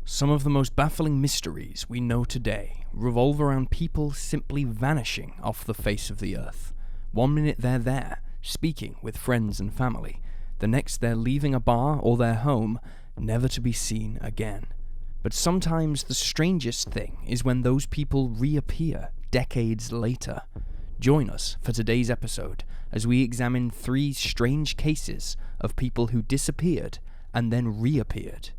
Some of the most baffling mysteries we know today revolve around people simply vanishing off the face of the earth. One minute they're there, speaking with friends and family. The next they're leaving a bar or their home, never to be seen again. But sometimes the strangest thing is when those people reappear decades later. Join us for today's episode as we examine 3 strange cases of people who disappeared and then reappeared.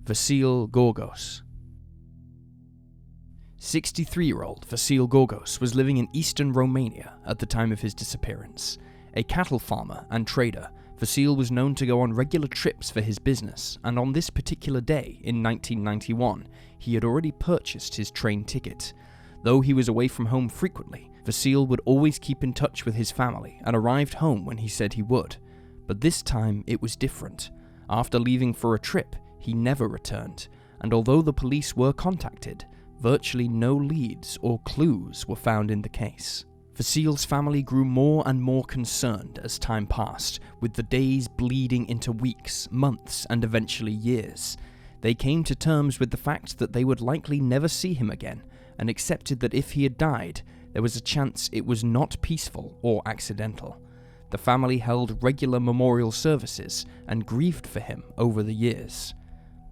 Vasile Gorgos. 63-year-old Vasile Gorgos was living in eastern Romania at the time of his disappearance. A cattle farmer and trader, Vasile was known to go on regular trips for his business, and on this particular day in 1991, he had already purchased his train ticket. Though he was away from home frequently, Vasile would always keep in touch with his family and arrived home when he said he would. But this time it was different. After leaving for a trip, he never returned, and although the police were contacted, virtually no leads or clues were found in the case. Vasile's family grew more and more concerned as time passed, with the days bleeding into weeks, months, and eventually years. They came to terms with the fact that they would likely never see him again, and accepted that if he had died, there was a chance it was not peaceful or accidental. The family held regular memorial services and grieved for him over the years.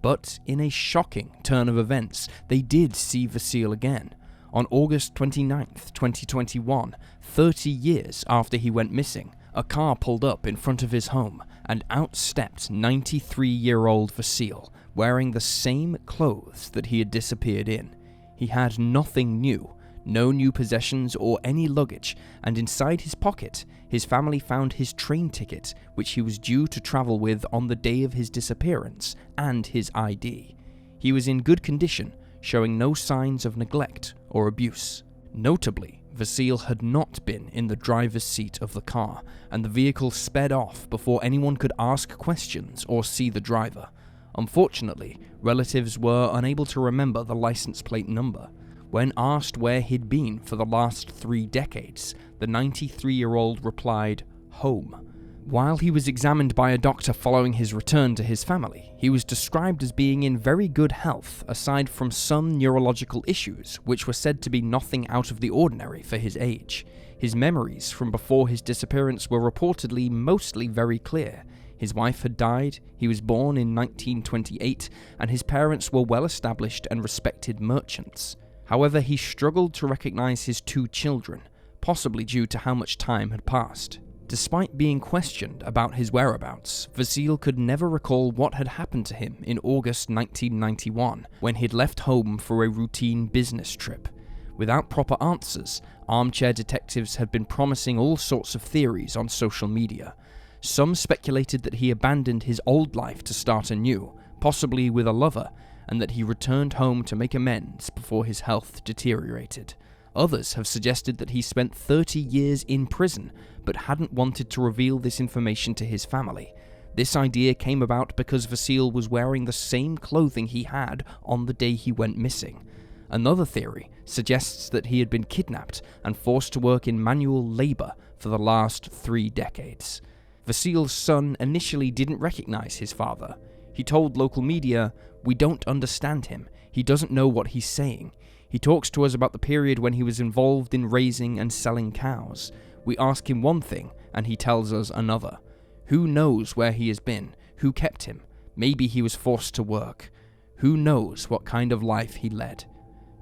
But in a shocking turn of events, they did see Vasile again. On August 29th, 2021, 30 years after he went missing, a car pulled up in front of his home, and out stepped 93-year-old Vasile, wearing the same clothes that he had disappeared in. He had nothing new, no new possessions or any luggage, and inside his pocket, his family found his train ticket, which he was due to travel with on the day of his disappearance, and his ID. He was in good condition, showing no signs of neglect or abuse. Notably, Vasile had not been in the driver's seat of the car, and the vehicle sped off before anyone could ask questions or see the driver. Unfortunately, relatives were unable to remember the license plate number. When asked where he'd been for the last 3 decades, the 93-year-old replied, "Home." While he was examined by a doctor following his return to his family, he was described as being in very good health, aside from some neurological issues, which were said to be nothing out of the ordinary for his age. His memories from before his disappearance were reportedly mostly very clear. His wife had died, he was born in 1928, and his parents were well-established and respected merchants. However, he struggled to recognize his 2 children, possibly due to how much time had passed. Despite being questioned about his whereabouts, Vasile could never recall what had happened to him in August 1991, when he'd left home for a routine business trip. Without proper answers, armchair detectives had been promising all sorts of theories on social media. Some speculated that he abandoned his old life to start anew, possibly with a lover, and that he returned home to make amends before his health deteriorated. Others have suggested that he spent 30 years in prison, but hadn't wanted to reveal this information to his family. This idea came about because Vasile was wearing the same clothing he had on the day he went missing. Another theory suggests that he had been kidnapped and forced to work in manual labor for the last 3 decades. Vasile's son initially didn't recognize his father. He told local media, "We don't understand him. He doesn't know what he's saying. He talks to us about the period when he was involved in raising and selling cows. We ask him one thing, and he tells us another. Who knows where he has been? Who kept him? Maybe he was forced to work. Who knows what kind of life he led?"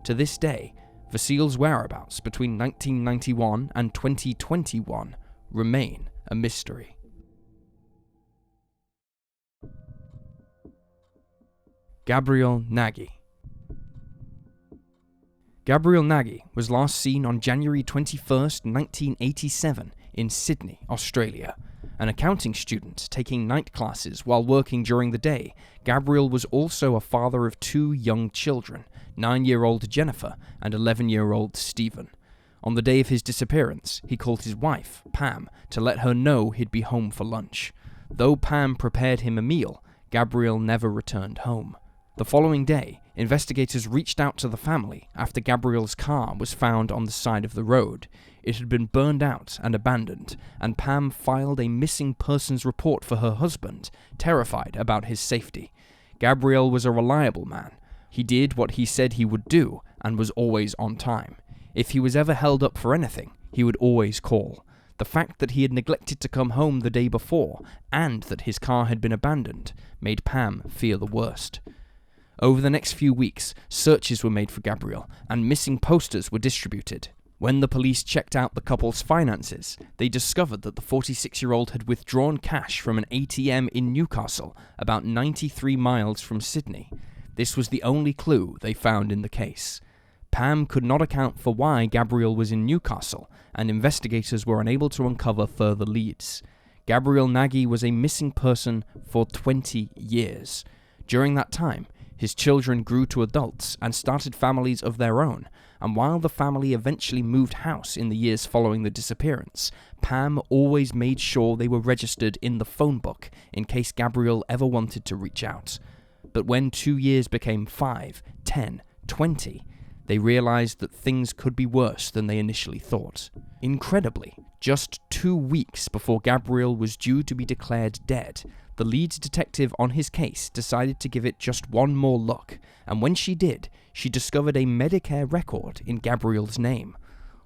To this day, Vasile's whereabouts between 1991 and 2021 remain a mystery. Gabriel Nagy. Gabriel Nagy was last seen on January 21st, 1987 in Sydney, Australia. An accounting student taking night classes while working during the day, Gabriel was also a father of 2 young children, 9-year-old Jennifer and 11-year-old Stephen. On the day of his disappearance, he called his wife, Pam, to let her know he'd be home for lunch. Though Pam prepared him a meal, Gabriel never returned home. The following day, investigators reached out to the family after Gabriel's car was found on the side of the road. It had been burned out and abandoned, and Pam filed a missing persons report for her husband, terrified about his safety. Gabriel was a reliable man. He did what he said he would do and was always on time. If he was ever held up for anything, he would always call. The fact that he had neglected to come home the day before, and that his car had been abandoned, made Pam fear the worst. Over the next few weeks, searches were made for Gabriel, and missing posters were distributed. When the police checked out the couple's finances, they discovered that the 46-year-old had withdrawn cash from an ATM in Newcastle, about 93 miles from Sydney. This was the only clue they found in the case. Pam could not account for why Gabriel was in Newcastle, and investigators were unable to uncover further leads. Gabriel Nagy was a missing person for 20 years. During that time, his children grew to adults and started families of their own, and while the family eventually moved house in the years following the disappearance, Pam always made sure they were registered in the phone book in case Gabriel ever wanted to reach out. But when 2 years became 5, 10, 20, they realized that things could be worse than they initially thought. Incredibly, just 2 weeks before Gabriel was due to be declared dead, the lead detective on his case decided to give it just one more look, and when she did, she discovered a Medicare record in Gabriel's name.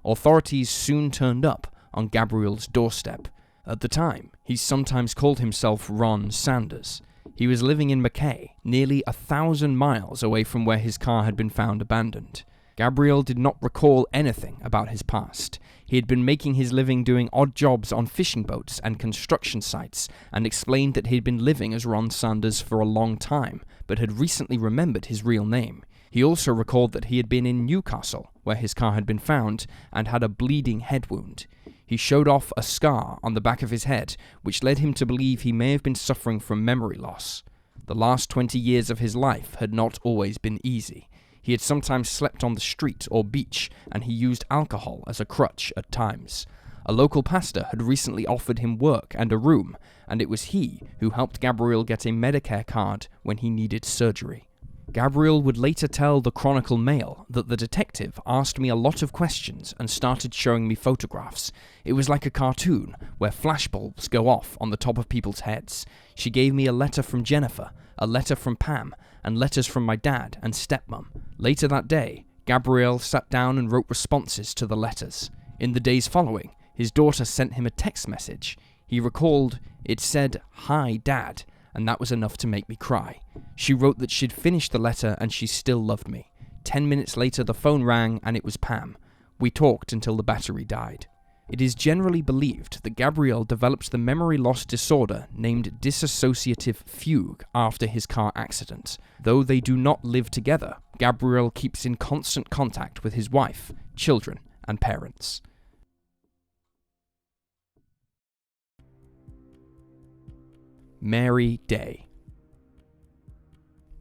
Authorities soon turned up on Gabriel's doorstep. At the time, he sometimes called himself Ron Sanders. He was living in Mackay, nearly 1,000 miles away from where his car had been found abandoned. Gabriel did not recall anything about his past. He had been making his living doing odd jobs on fishing boats and construction sites, and explained that he had been living as Ron Sanders for a long time, but had recently remembered his real name. He also recalled that he had been in Newcastle, where his car had been found, and had a bleeding head wound. He showed off a scar on the back of his head, which led him to believe he may have been suffering from memory loss. The last 20 years of his life had not always been easy. He had sometimes slept on the street or beach, and he used alcohol as a crutch at times. A local pastor had recently offered him work and a room, and it was he who helped Gabriel get a Medicare card when he needed surgery. Gabriel would later tell the Chronicle Mail that the detective asked me a lot of questions and started showing me photographs. It was like a cartoon, where flashbulbs go off on the top of people's heads. She gave me a letter from Jennifer, a letter from Pam, and letters from my dad and stepmom. Later that day, Gabriel sat down and wrote responses to the letters. In the days following, his daughter sent him a text message. He recalled it said, "Hi, Dad," and that was enough to make me cry. She wrote that she'd finished the letter and she still loved me. 10 minutes later, the phone rang and it was Pam. We talked until the battery died. It is generally believed that Gabriel developed the memory loss disorder named dissociative fugue after his car accident. Though they do not live together, Gabriel keeps in constant contact with his wife, children, and parents. Mary Day.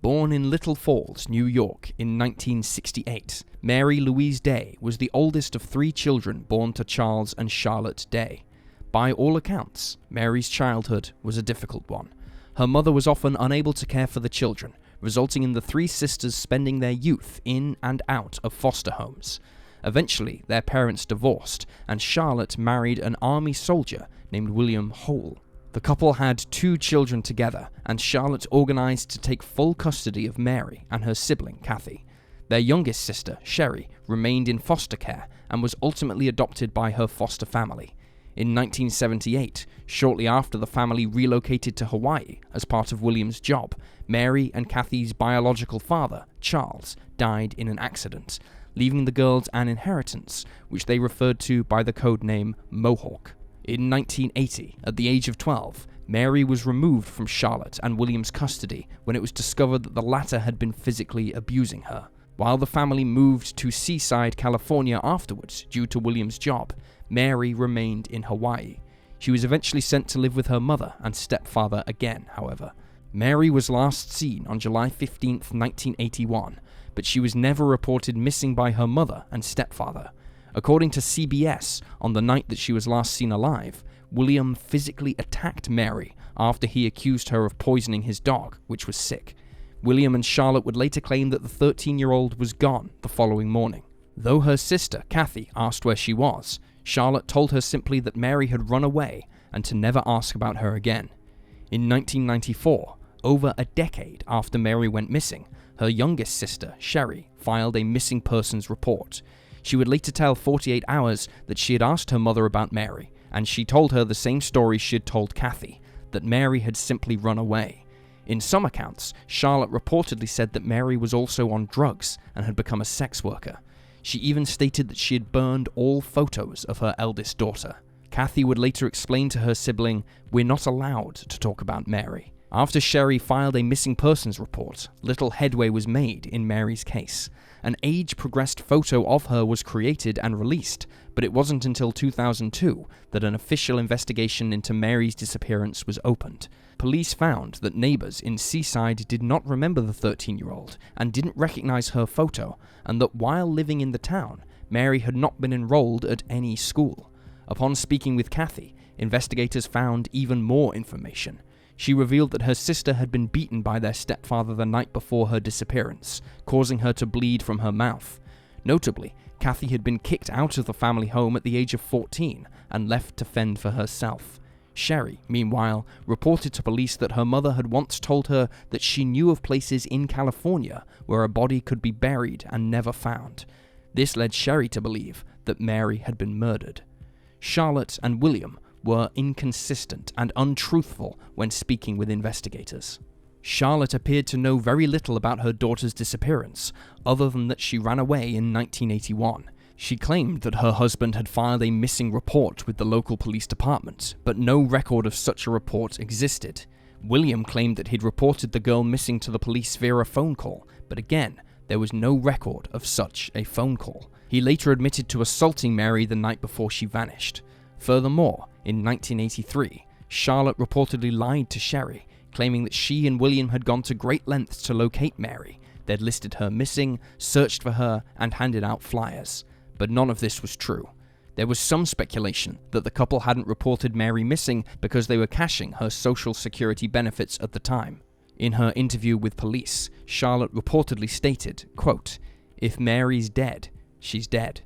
Born in Little Falls, New York in 1968, Mary Louise Day was the oldest of 3 children born to Charles and Charlotte Day. By all accounts, Mary's childhood was a difficult one. Her mother was often unable to care for the children, resulting in the 3 sisters spending their youth in and out of foster homes. Eventually, their parents divorced, and Charlotte married an army soldier named William Hole. The couple had 2 children together, and Charlotte organized to take full custody of Mary and her sibling, Kathy. Their youngest sister, Sherry, remained in foster care and was ultimately adopted by her foster family. In 1978, shortly after the family relocated to Hawaii as part of William's job, Mary and Kathy's biological father, Charles, died in an accident, leaving the girls an inheritance, which they referred to by the code name Mohawk. In 1980, at the age of 12, Mary was removed from Charlotte and William's custody when it was discovered that the latter had been physically abusing her. While the family moved to Seaside, California afterwards due to William's job, Mary remained in Hawaii. She was eventually sent to live with her mother and stepfather again, however. Mary was last seen on July 15, 1981, but she was never reported missing by her mother and stepfather. According to CBS, on the night that she was last seen alive, William physically attacked Mary after he accused her of poisoning his dog, which was sick. William and Charlotte would later claim that the 13-year-old was gone the following morning. Though her sister, Kathy, asked where she was, Charlotte told her simply that Mary had run away and to never ask about her again. In 1994, over a decade after Mary went missing, her youngest sister, Sherry, filed a missing persons report. She would later tell 48 Hours that she had asked her mother about Mary, and she told her the same story she had told Kathy, that Mary had simply run away. In some accounts, Charlotte reportedly said that Mary was also on drugs and had become a sex worker. She even stated that she had burned all photos of her eldest daughter. Kathy would later explain to her sibling, "We're not allowed to talk about Mary." After Sherry filed a missing persons report, little headway was made in Mary's case. An age-progressed photo of her was created and released, but it wasn't until 2002 that an official investigation into Mary's disappearance was opened. Police found that neighbors in Seaside did not remember the 13-year-old and didn't recognize her photo, and that while living in the town, Mary had not been enrolled at any school. Upon speaking with Kathy, investigators found even more information. She revealed that her sister had been beaten by their stepfather the night before her disappearance, causing her to bleed from her mouth. Notably, Kathy had been kicked out of the family home at the age of 14 and left to fend for herself. Sherry, meanwhile, reported to police that her mother had once told her that she knew of places in California where a body could be buried and never found. This led Sherry to believe that Mary had been murdered. Charlotte and William were inconsistent and untruthful when speaking with investigators. Charlotte appeared to know very little about her daughter's disappearance, other than that she ran away in 1981. She claimed that her husband had filed a missing report with the local police department, but no record of such a report existed. William claimed that he'd reported the girl missing to the police via a phone call, but again, there was no record of such a phone call. He later admitted to assaulting Mary the night before she vanished. Furthermore, in 1983, Charlotte reportedly lied to Sherry, claiming that she and William had gone to great lengths to locate Mary. They'd listed her missing, searched for her, and handed out flyers. But none of this was true. There was some speculation that the couple hadn't reported Mary missing because they were cashing her social security benefits at the time. In her interview with police, Charlotte reportedly stated, quote, "If Mary's dead, she's dead."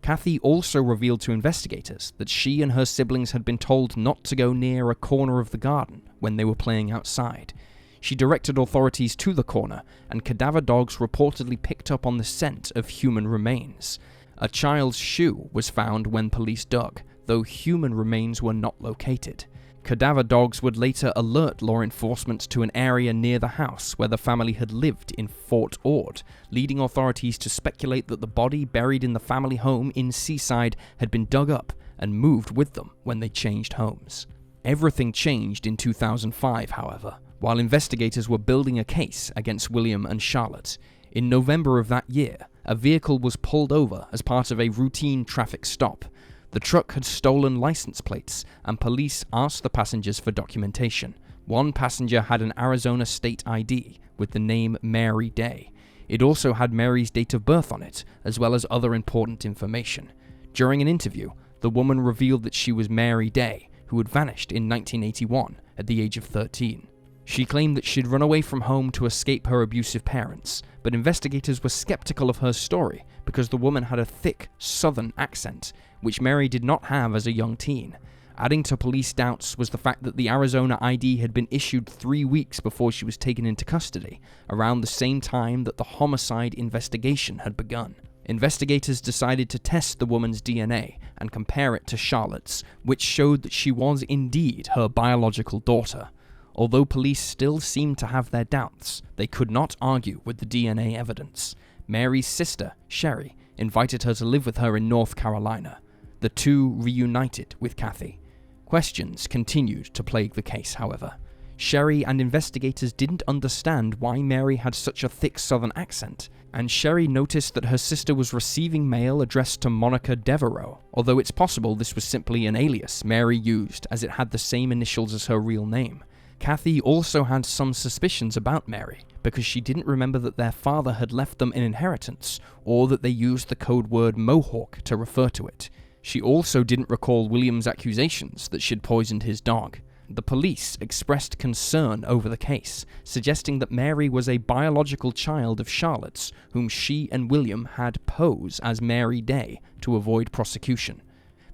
Kathy also revealed to investigators that she and her siblings had been told not to go near a corner of the garden when they were playing outside. She directed authorities to the corner, and cadaver dogs reportedly picked up on the scent of human remains. A child's shoe was found when police dug, though human remains were not located. Cadaver dogs would later alert law enforcement to an area near the house where the family had lived in Fort Ord, leading authorities to speculate that the body buried in the family home in Seaside had been dug up and moved with them when they changed homes. Everything changed in 2005, however, while investigators were building a case against William and Charlotte. In November of that year, a vehicle was pulled over as part of a routine traffic stop. The truck had stolen license plates, and police asked the passengers for documentation. One passenger had an Arizona state ID with the name Mary Day. It also had Mary's date of birth on it, as well as other important information. During an interview, the woman revealed that she was Mary Day, who had vanished in 1981 at the age of 13. She claimed that she'd run away from home to escape her abusive parents, but investigators were skeptical of her story because the woman had a thick Southern accent, which Mary did not have as a young teen. Adding to police doubts was the fact that the Arizona ID had been issued 3 weeks before she was taken into custody, around the same time that the homicide investigation had begun. Investigators decided to test the woman's DNA and compare it to Charlotte's, which showed that she was indeed her biological daughter. Although police still seemed to have their doubts, they could not argue with the DNA evidence. Mary's sister, Sherry, invited her to live with her in North Carolina. The two reunited with Kathy. Questions continued to plague the case, however. Sherry and investigators didn't understand why Mary had such a thick Southern accent, and Sherry noticed that her sister was receiving mail addressed to Monica Devereaux, although it's possible this was simply an alias Mary used as it had the same initials as her real name. Kathy also had some suspicions about Mary, because she didn't remember that their father had left them an inheritance, or that they used the code word Mohawk to refer to it. She also didn't recall William's accusations that she'd poisoned his dog. The police expressed concern over the case, suggesting that Mary was a biological child of Charlotte's, whom she and William had pose as Mary Day to avoid prosecution.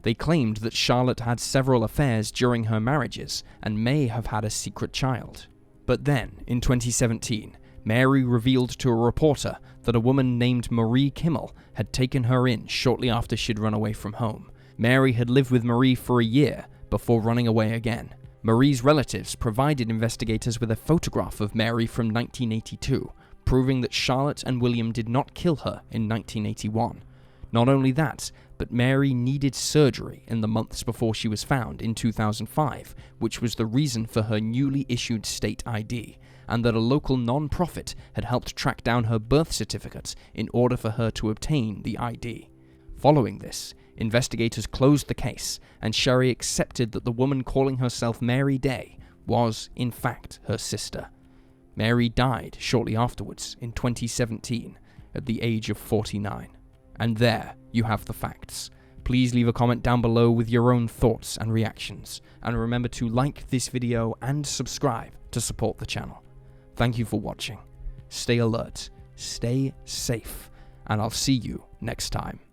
They claimed that Charlotte had several affairs during her marriages and may have had a secret child. But then, in 2017, Mary revealed to a reporter that a woman named Marie Kimmel had taken her in shortly after she'd run away from home. Mary had lived with Marie for a year before running away again. Marie's relatives provided investigators with a photograph of Mary from 1982, proving that Charlotte and William did not kill her in 1981. Not only that, but Mary needed surgery in the months before she was found in 2005, which was the reason for her newly issued state ID, and that a local non-profit had helped track down her birth certificate in order for her to obtain the ID. Following this, investigators closed the case, and Sherry accepted that the woman calling herself Mary Day was, in fact, her sister. Mary died shortly afterwards in 2017 at the age of 49. And there you have the facts. Please leave a comment down below with your own thoughts and reactions, and remember to like this video and subscribe to support the channel. Thank you for watching. Stay alert, stay safe, and I'll see you next time.